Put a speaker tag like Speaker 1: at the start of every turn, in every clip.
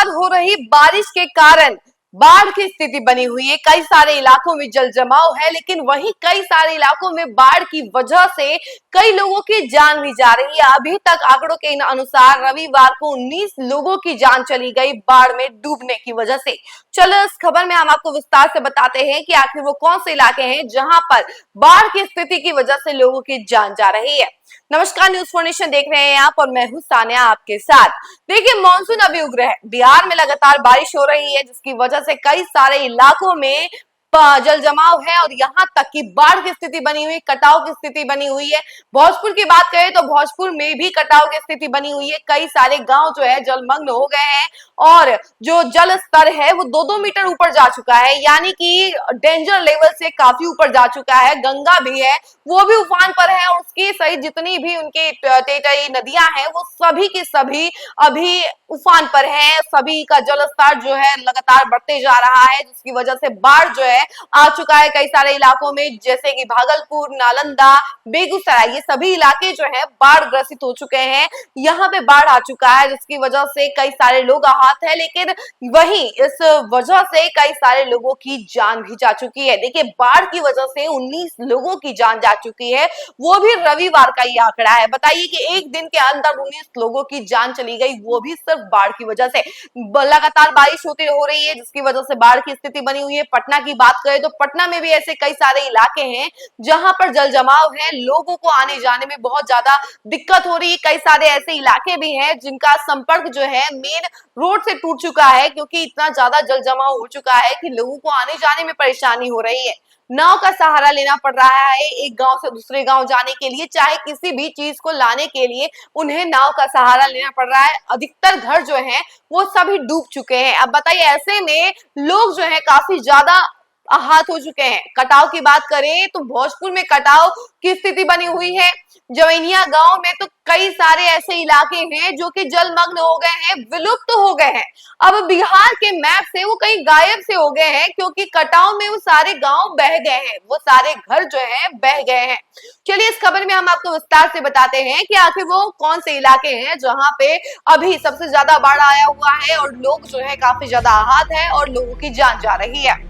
Speaker 1: लगातार हो रही बारिश के कारण बाढ़ की स्थिति बनी हुई है। कई सारे इलाकों में जल जमाव है, लेकिन वहीं कई सारे इलाकों में बाढ़ की वजह से कई लोगों की जान भी जा रही है। अभी तक आंकड़ों के अनुसार रविवार को 19 लोगों की जान चली गई बाढ़ में डूबने की वजह से। चलो इस खबर में हम आपको विस्तार से बताते हैं कि आखिर वो कौन से इलाके हैं जहां पर बाढ़ की स्थिति की वजह से लोगों की जान जा रही है। नमस्कार, न्यूज़ फॉर नेशन देख रहे हैं आप और मैं हूं सानिया आपके साथ। देखिए, मानसून अभी उग्र है। बिहार में लगातार बारिश हो रही है, जिसकी वजह से कई सारे इलाकों में जल जमाव है और यहाँ तक कि बाढ़ की स्थिति बनी हुई, कटाव की स्थिति बनी हुई है। भोजपुर की बात करें तो भोजपुर में भी कटाव की स्थिति बनी हुई है। कई सारे गांव जो है जलमग्न हो गए हैं और जो जल स्तर है वो 2-2 मीटर ऊपर जा चुका है, यानी कि डेंजर लेवल से काफी ऊपर जा चुका है। गंगा भी है, वो भी उफान पर है और उसकी सहित जितनी भी उनकी टेटई नदियां हैं वो सभी की सभी अभी उफान पर है। सभी का जल स्तर जो है लगातार बढ़ते जा रहा है, जिसकी वजह से बाढ़ जो है आ चुका है कई सारे इलाकों में, जैसे कि भागलपुर, नालंदा, बेगूसराय, ये सभी इलाके जो है बाढ़ ग्रसित हो चुके हैं। यहाँ पे बाढ़ आ चुका है, जिसकी वजह से कई सारे लोग आहत हैं, लेकिन वहीं इस वजह से कई सारे लोगों की जान भी जा चुकी है। देखिए, बाढ़ की वजह से 19 लोगों की जान जा चुकी है, वो भी रविवार का ये आंकड़ा है। बताइए कि एक दिन के अंदर 19 लोगों की जान चली गई, वो भी सिर्फ बाढ़ की वजह से। लगातार बारिश होती हो रही है, जिसकी वजह से बाढ़ की स्थिति बनी हुई है। पटना की बात करें तो पटना में भी ऐसे कई सारे इलाके हैं जहां पर जल जमाव है, लोगों को आने जाने में बहुत ज्यादा दिक्कत हो रही है। कई सारे ऐसे इलाके भी हैं जिनका संपर्क जो है मेन रोड से टूट चुका है, क्योंकि इतना ज्यादा जल जमाव हो चुका है कि लोगों को आने जाने में परेशानी हो रही है। नाव का सहारा लेना पड़ रहा है एक गांव से दूसरे गांव जाने के लिए, चाहे किसी भी चीज को लाने के लिए उन्हें नाव का सहारा लेना पड़ रहा है। अधिकतर घर जो हैं वो सभी डूब चुके हैं। अब बताइए, ऐसे में लोग जो है काफी ज्यादा आहत हो चुके हैं। कटाव की बात करें तो भोजपुर में कटाव की स्थिति बनी हुई है। जवैनिया गांव में तो कई सारे ऐसे इलाके हैं जो कि जलमग्न हो गए हैं, विलुप्त हो गए हैं। अब बिहार के मैप से वो कहीं गायब से हो गए हैं, क्योंकि कटाव में वो सारे गांव बह गए हैं, वो सारे घर जो है बह गए हैं। चलिए इस खबर में हम आपको विस्तार से बताते हैं कि आखिर वो कौन से इलाके हैं जहां पे अभी सबसे ज्यादा बाढ़ आया हुआ है और लोग जो है काफी ज्यादा आहत है और लोगों की जान जा रही है।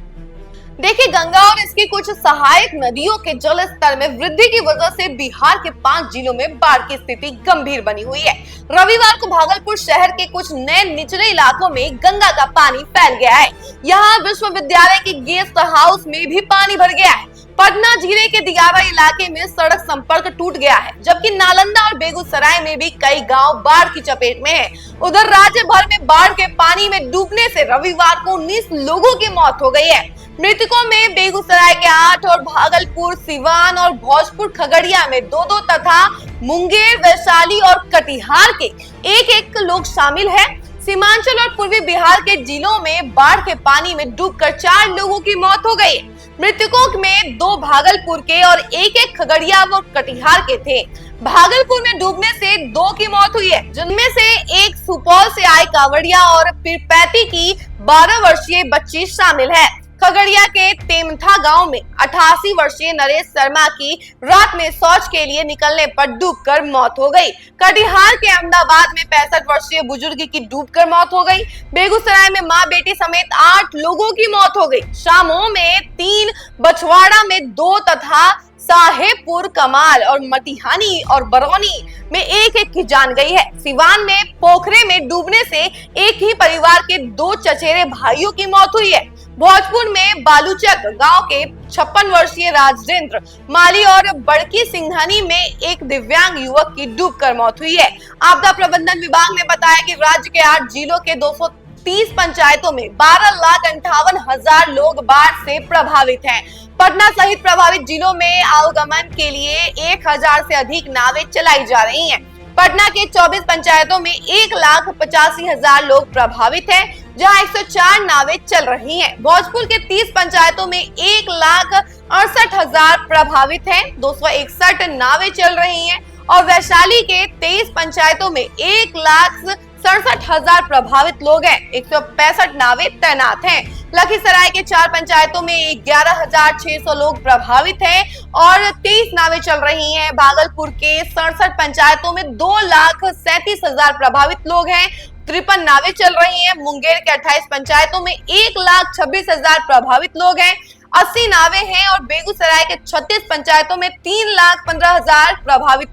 Speaker 1: देखिए, गंगा और इसकी कुछ सहायक नदियों के जल स्तर में वृद्धि की वजह से बिहार के 5 जिलों में बाढ़ की स्थिति गंभीर बनी हुई है। रविवार को भागलपुर शहर के कुछ नए निचले इलाकों में गंगा का पानी फैल गया है। यहाँ विश्वविद्यालय के गेस्ट हाउस में भी पानी भर गया है। पटना जिले के दियारा इलाके में सड़क संपर्क टूट गया है, जबकि नालंदा और बेगूसराय में भी कई गांव बाढ़ की चपेट में है। उधर राज्य भर में बाढ़ के पानी में डूबने से रविवार को 19 लोगों की मौत हो गई है। मृतकों में बेगूसराय के 8 और भागलपुर, सिवान और भोजपुर, खगड़िया में 2-2 तथा मुंगेर, वैशाली और कटिहार के 1-1 लोग शामिल हैं। सीमांचल और पूर्वी बिहार के जिलों में बाढ़ के पानी में डूबकर 4 लोगों की मौत हो गई। मृतकों में 2 भागलपुर के और 1-1 खगड़िया और कटिहार के थे। भागलपुर में डूबने से 2 की मौत हुई है, जिनमें से एक सुपौल से आए कांवड़िया और पीरपैंती की 12 वर्षीय बच्ची शामिल है। खगड़िया के तेमथा गांव में 88 वर्षीय नरेश शर्मा की रात में शौच के लिए निकलने पर डूबकर मौत हो गई। कटिहार के अहमदाबाद में 65 वर्षीय बुजुर्ग की डूबकर मौत हो गई। बेगूसराय में मां बेटी समेत 8 लोगों की मौत हो गई। शामो में 3, बछवाड़ा में 2 तथा साहेबपुर, कमाल और मटिहानी और बरौनी में 1-1 की जान गई है। सिवान में पोखरे में डूबने से एक ही परिवार के 2 चचेरे भाइयों की मौत हुई है। भोजपुर में बालूचक गांव के 56 वर्षीय राजेंद्र माली और बड़की सिंघानी में एक दिव्यांग युवक की डूबकर मौत हुई है। आपदा प्रबंधन विभाग ने बताया कि राज्य के 8 जिलों के 230 पंचायतों में 12,58,000 लोग बाढ़ से प्रभावित हैं। पटना सहित प्रभावित जिलों में आवागमन के लिए 1,000 से अधिक नावें चलाई जा रही हैं। पटना के 24 पंचायतों में 1,85,000 लोग प्रभावित हैं, जहां 104 नावें चल रही हैं। भोजपुर के 30 पंचायतों में 1,68,000 प्रभावित हैं, 261 नावें चल रही हैं और वैशाली के 23 पंचायतों में 1,00,000 67,000 प्रभावित लोग हैं। 165 नावें तैनात हैं। लखीसराय के 4 पंचायतों में 11,600 लोग प्रभावित हैं और 23 नावें चल रही हैं। भागलपुर के 67 पंचायतों में 2,37,000 प्रभावित लोग हैं। 53 नावें चल रही हैं। मुंगेर के 28 पंचायतों में 1,26,000 प्रभावित लोग हैं। 80 नावें हैं और बेगूसराय के 36 पंचायतों में 3,15,000 प्रभावित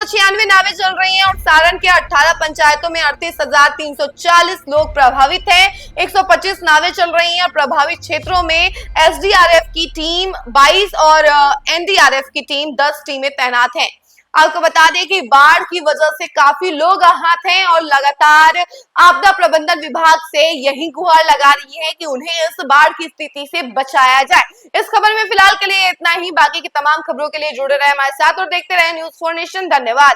Speaker 1: 96 नावें चल रही हैं और सारण के 18 पंचायतों में 38,340 लोग प्रभावित हैं। 125 नावें चल रही हैं और प्रभावित क्षेत्रों में एसडीआरएफ की टीम 22 और एनडीआरएफ की टीम 10 टीमें तैनात हैं। आपको बता दें कि बाढ़ की वजह से काफी लोग आहत हैं और लगातार आपदा प्रबंधन विभाग से यही गुहार लगा रही है कि उन्हें इस बाढ़ की स्थिति से बचाया जाए। इस खबर में फिलहाल के लिए इतना ही। बाकी की तमाम खबरों के लिए जुड़े रहे हमारे साथ और देखते रहे न्यूज़ 4 नेशन। धन्यवाद।